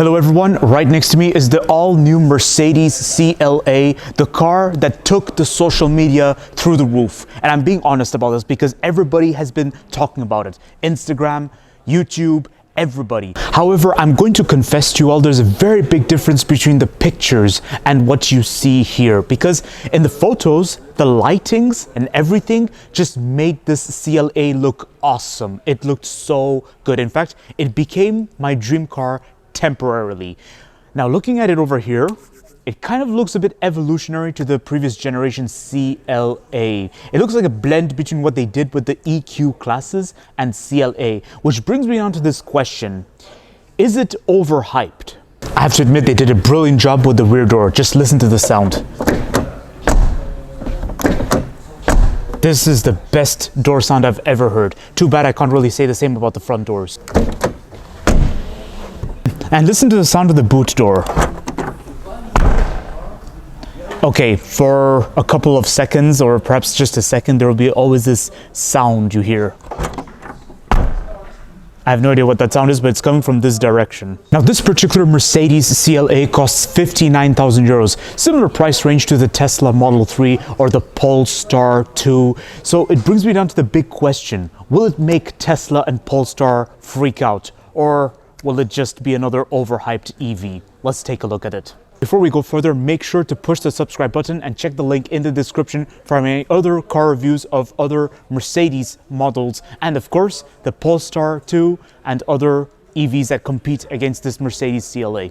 Hello everyone, right next to me is the all-new Mercedes CLA, the car that took the social media through the roof. And I'm being honest about this because everybody has been talking about it. Instagram, YouTube, everybody. However, I'm going to confess to you all, there's a very big difference between the pictures and what you see here. Because in the photos, the lightings and everything just made this CLA look awesome. It looked so good. In fact, it became my dream car temporarily. Now looking at it over here, it kind of looks a bit evolutionary to the previous generation CLA. It looks like a blend between what they did with the EQ classes and CLA, which brings me on to this question. Is it overhyped? I have to admit they did a brilliant job with the rear door. Just listen to the sound. This is the best door sound I've ever heard. Too bad I can't really say the same about the front doors. And listen to the sound of the boot door. Okay, for a couple of seconds or perhaps just a second, there will be always this sound you hear. I have no idea what that sound is, but it's coming from this direction. Now, this particular Mercedes CLA costs 59,000 euros, similar price range to the Tesla Model 3 or the Polestar 2. So it brings me down to the big question. Will it make Tesla and Polestar freak out? Or will it just be another overhyped EV? Let's take a look at it. Before we go further, make sure to push the subscribe button and check the link in the description for any other car reviews of other Mercedes models and of course the Polestar 2 and other EVs that compete against this Mercedes CLA.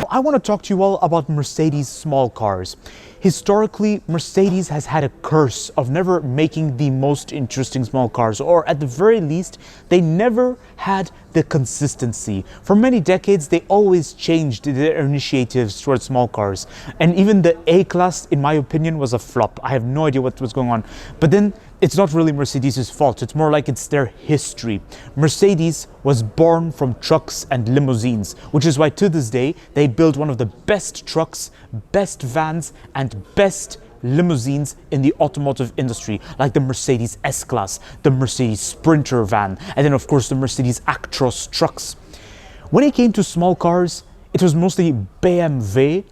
I want to talk to you all about Mercedes small cars. Historically, Mercedes has had a curse of never making the most interesting small cars, or at the very least, they never had the consistency. For many decades, they always changed their initiatives towards small cars. And even the A-Class, in my opinion, was a flop. I have no idea what was going on. But then, it's not really Mercedes' fault. It's more like it's their history. Mercedes was born from trucks and limousines, which is why to this day, they build one of the best trucks, best vans, and best limousines in the automotive industry, like the Mercedes S-Class, the Mercedes Sprinter van, and then of course the Mercedes Actros trucks. When it came to small cars, it was mostly BMW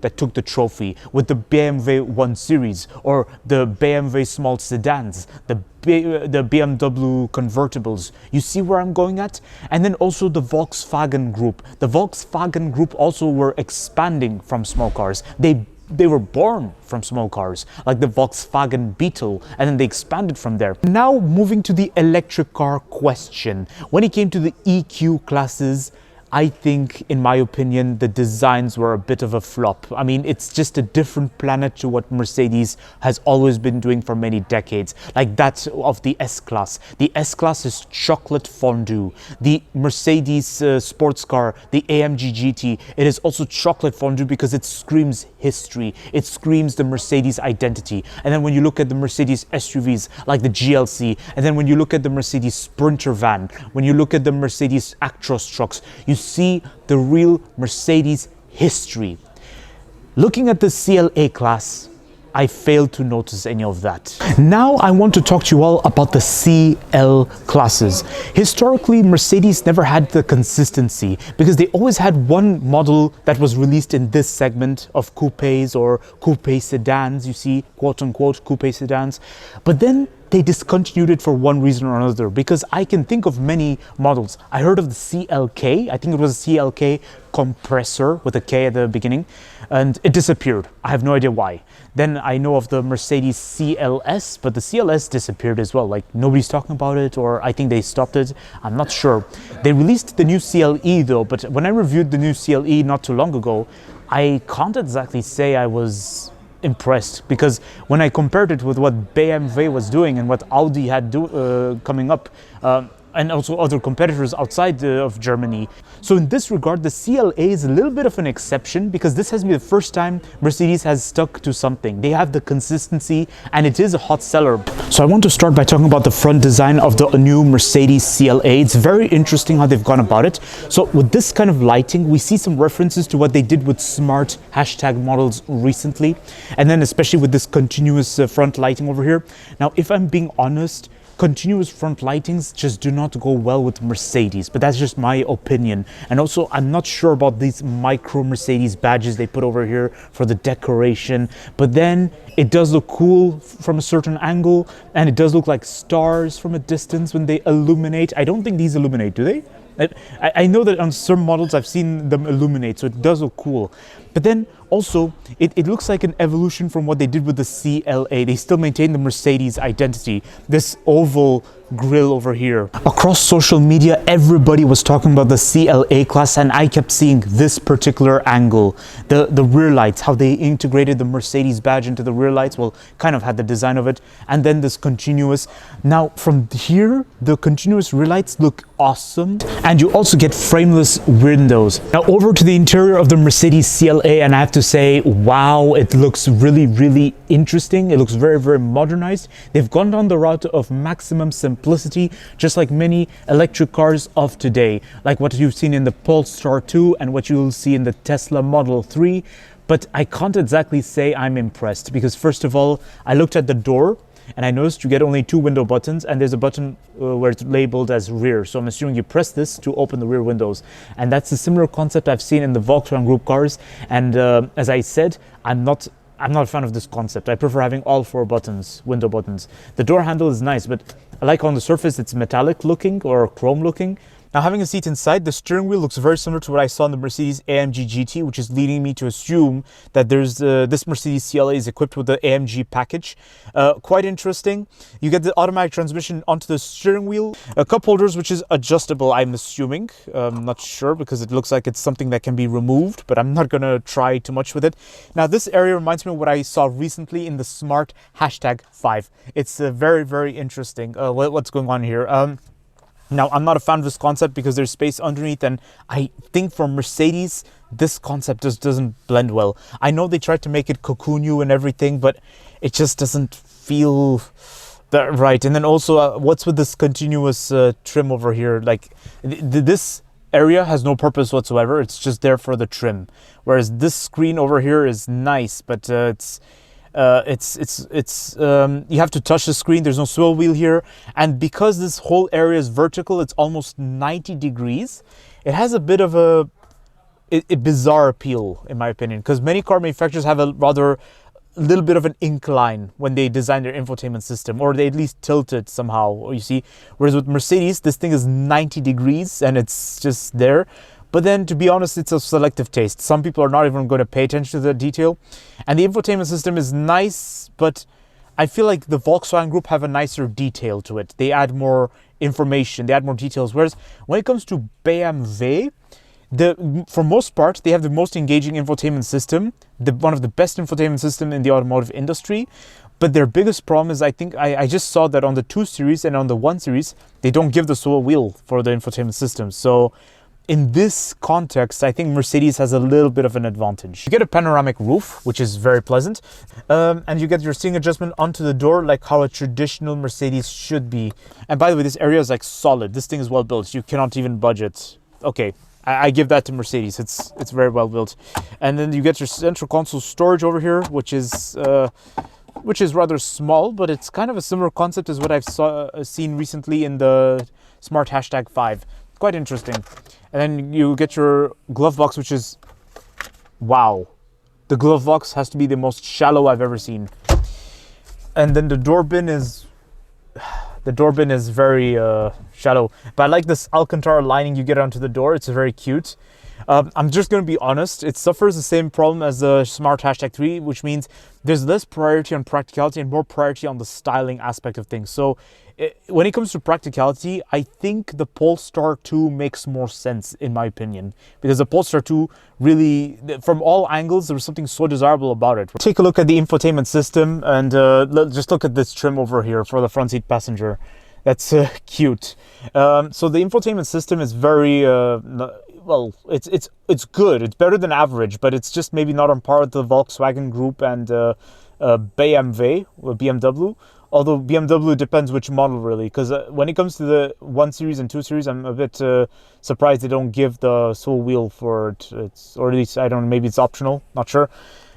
that took the trophy with the BMW 1 Series or the BMW small sedans, the BMW convertibles. You see where I'm going at? And then also the Volkswagen Group. The Volkswagen Group also were expanding from small cars. They were born from small cars, like the Volkswagen Beetle, and then they expanded from there. Now moving to the electric car question. When it came to the EQ classes, I think, in my opinion, the designs were a bit of a flop. I mean, it's just a different planet to what Mercedes has always been doing for many decades, like that of the S-Class. The S-Class is chocolate fondue. The Mercedes sports car, the AMG GT, it is also chocolate fondue because it screams history. It screams the Mercedes identity. And then when you look at the Mercedes SUVs, like the GLC, and then when you look at the Mercedes Sprinter van, when you look at the Mercedes Actros trucks, you see the real Mercedes history. Looking at the CLA class, I failed to notice any of that. Now I want to talk to you all about the CL classes. Historically, Mercedes never had the consistency because they always had one model that was released in this segment of coupes or coupe sedans, you see, quote unquote coupe sedans. But then they discontinued it for one reason or another, because I can think of many models. I heard of the CLK, I think it was a CLK compressor with a K at the beginning, and it disappeared. I have no idea why. Then I know of the Mercedes CLS, but the CLS disappeared as well. Like nobody's talking about it, or I think they stopped it. I'm not sure. They released the new CLE though, but when I reviewed the new CLE not too long ago, I can't exactly say I was impressed, because when I compared it with what BMW was doing and what Audi had coming up, and also other competitors outside of Germany. So in this regard, the CLA is a little bit of an exception because this has been the first time Mercedes has stuck to something. They have the consistency and it is a hot seller. So I want to start by talking about the front design of the new Mercedes CLA. It's very interesting how they've gone about it. So with this kind of lighting, we see some references to what they did with smart hashtag models recently. And then especially with this continuous front lighting over here. Now, if I'm being honest, continuous front lightings just do not go well with Mercedes, but that's just my opinion. And also, I'm not sure about these micro Mercedes badges they put over here for the decoration, but then it does look cool from a certain angle, and it does look like stars from a distance when they illuminate. I don't think these illuminate, do they? I know that on some models I've seen them illuminate, so it does look cool. But then also, it looks like an evolution from what they did with the CLA. They still maintain the Mercedes identity, this oval grille over here. Across social media, everybody was talking about the CLA class, and I kept seeing this particular angle. The rear lights, how they integrated the Mercedes badge into the rear lights, well, kind of had the design of it. And then this continuous. Now, from here, the continuous rear lights look awesome. And you also get frameless windows. Now, over to the interior of the Mercedes CLA, and I have to say, wow, it looks really, really interesting. It looks very, very modernized. They've gone down the route of maximum simplicity, just like many electric cars of today, like what you've seen in the Polestar 2 and what you'll see in the Tesla Model 3. But I can't exactly say I'm impressed because, first of all, I looked at the door and I noticed you get only 2 window buttons, and there's a button where it's labeled as rear. So I'm assuming you press this to open the rear windows. And that's a similar concept I've seen in the Volkswagen Group cars. And as I said, I'm not a fan of this concept. I prefer having all 4 buttons, window buttons. The door handle is nice, but I like on the surface it's metallic looking or chrome looking. Now, having a seat inside, the steering wheel looks very similar to what I saw in the Mercedes AMG GT, which is leading me to assume that there's this Mercedes CLA is equipped with the AMG package. Quite interesting. You get the automatic transmission onto the steering wheel. Cup holders, which is adjustable, I'm assuming. I'm not sure because it looks like it's something that can be removed, but I'm not going to try too much with it. Now, this area reminds me of what I saw recently in the smart hashtag 5. It's very, very interesting. What's going on here? Now, I'm not a fan of this concept because there's space underneath, and I think for Mercedes, this concept just doesn't blend well. I know they tried to make it cocoon you and everything, but it just doesn't feel that right. And then also, what's with this continuous trim over here? Like, this area has no purpose whatsoever. It's just there for the trim. Whereas this screen over here is nice, but you have to touch the screen. There's no swivel wheel here, and because this whole area is vertical, it's almost 90 degrees. It has a bit of a bizarre appeal, in my opinion, because many car manufacturers have a little bit of an incline when they design their infotainment system, or they at least tilt it somehow, you see. Whereas with Mercedes, this thing is 90 degrees and it's just there. But then, to be honest, it's a selective taste. Some people are not even going to pay attention to the detail. And the infotainment system is nice, but I feel like the Volkswagen Group have a nicer detail to it. They add more information, they add more details. Whereas when it comes to BMW, for most part, they have the most engaging infotainment system, one of the best infotainment system in the automotive industry. But their biggest problem is, I think, I just saw that on the 2 Series and on the 1 Series, they don't give the swivel wheel for the infotainment system. So in this context, I think Mercedes has a little bit of an advantage. You get a panoramic roof, which is very pleasant. And you get your seating adjustment onto the door, like how a traditional Mercedes should be. And by the way, this area is like solid. This thing is well built. You cannot even budge it. Okay, I give that to Mercedes. It's very well built. And then you get your central console storage over here, which is rather small, but it's kind of a similar concept as what I've seen recently in the Smart Hashtag 5. Quite interesting. And then you get your glove box, which is, wow. The glove box has to be the most shallow I've ever seen. And then the door bin is very shallow. But I like this Alcantara lining you get onto the door. It's very cute. I'm just going to be honest. It suffers the same problem as the Smart Hashtag 3, which means there's less priority on practicality and more priority on the styling aspect of things. So when it comes to practicality, I think the Polestar 2 makes more sense, in my opinion, because the Polestar 2 really, from all angles, there was something so desirable about it. Take a look at the infotainment system and just look at this trim over here for the front seat passenger. That's cute. So the infotainment system is very well. It's good. It's better than average, but it's just maybe not on par with the Volkswagen Group and BMW or BMW. Although BMW depends which model really, because when it comes to the 1 Series and 2 Series, I'm a bit surprised they don't give the sole wheel for it. It's, or at least I don't know, maybe it's optional, not sure.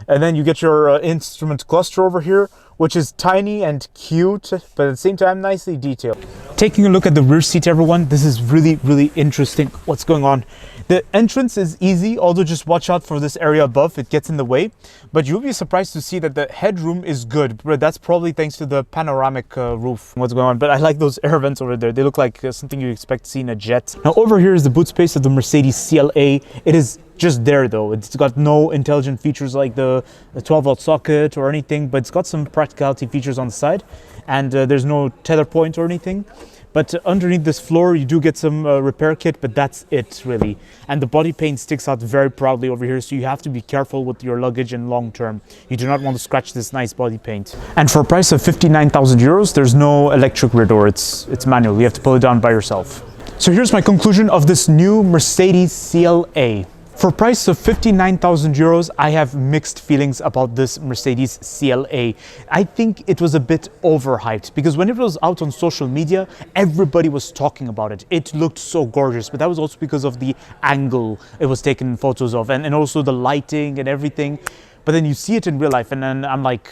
And then you get your instrument cluster over here, which is tiny and cute, but at the same time nicely detailed. Taking a look at the rear seat, everyone, this is really interesting. What's going on? The entrance is easy, although just watch out for this area above, it gets in the way. But you'll be surprised to see that the headroom is good, but that's probably thanks to the panoramic roof. What's going on? But I like those air vents over there. They look like something you expect to see in a jet. Now over here is the boot space of the Mercedes CLA. It is just there though. It's got no intelligent features like the 12-volt socket or anything, but it's got some practicality features on the side, and there's no tether point or anything. But underneath this floor, you do get some repair kit, but that's it really. And the body paint sticks out very proudly over here, so you have to be careful with your luggage in long term. You do not want to scratch this nice body paint. And for a price of 59,000 euros, there's no electric rear door. It's manual. You have to pull it down by yourself. So here's my conclusion of this new Mercedes CLA. For a price of 59,000 euros, I have mixed feelings about this Mercedes CLA. I think it was a bit overhyped because when it was out on social media, everybody was talking about it. It looked so gorgeous, but that was also because of the angle it was taken photos of and also the lighting and everything. But then you see it in real life and then I'm like,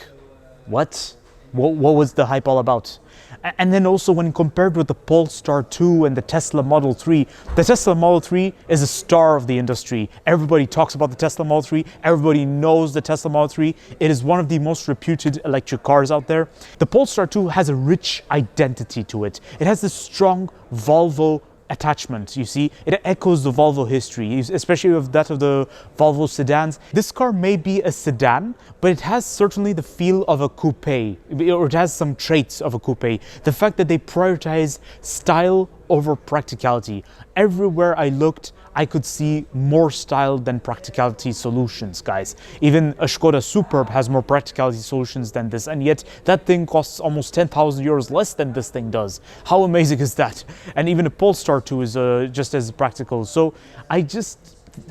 what? What was the hype all about? And then also when compared with the Polestar 2 and the Tesla Model 3, the Tesla Model 3 is a star of the industry. Everybody talks about the Tesla Model 3. Everybody knows the Tesla Model 3. It is one of the most reputed electric cars out there. The Polestar 2 has a rich identity to it. It has this strong Volvo attachment. You see, it echoes the Volvo history, especially with that of the Volvo sedans. This car may be a sedan, but it has certainly the feel of a coupe, or it has some traits of a coupe. The fact that they prioritize style over practicality. Everywhere I looked, I could see more style than practicality solutions, guys. Even a Skoda Superb has more practicality solutions than this, and yet that thing costs almost 10,000 euros less than this thing does. How amazing is that? And even a Polestar 2 is just as practical. So I just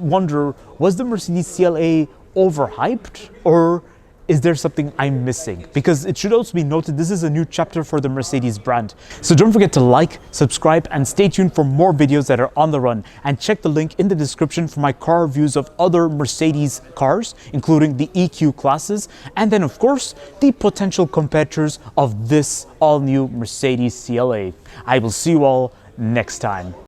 wonder, was the Mercedes CLA overhyped, or is there something I'm missing? Because it should also be noted, this is a new chapter for the Mercedes brand. So don't forget to like, subscribe, and stay tuned for more videos that are on the run. And check the link in the description for my car reviews of other Mercedes cars, including the EQ classes, and then of course, the potential competitors of this all-new Mercedes CLA. I will see you all next time.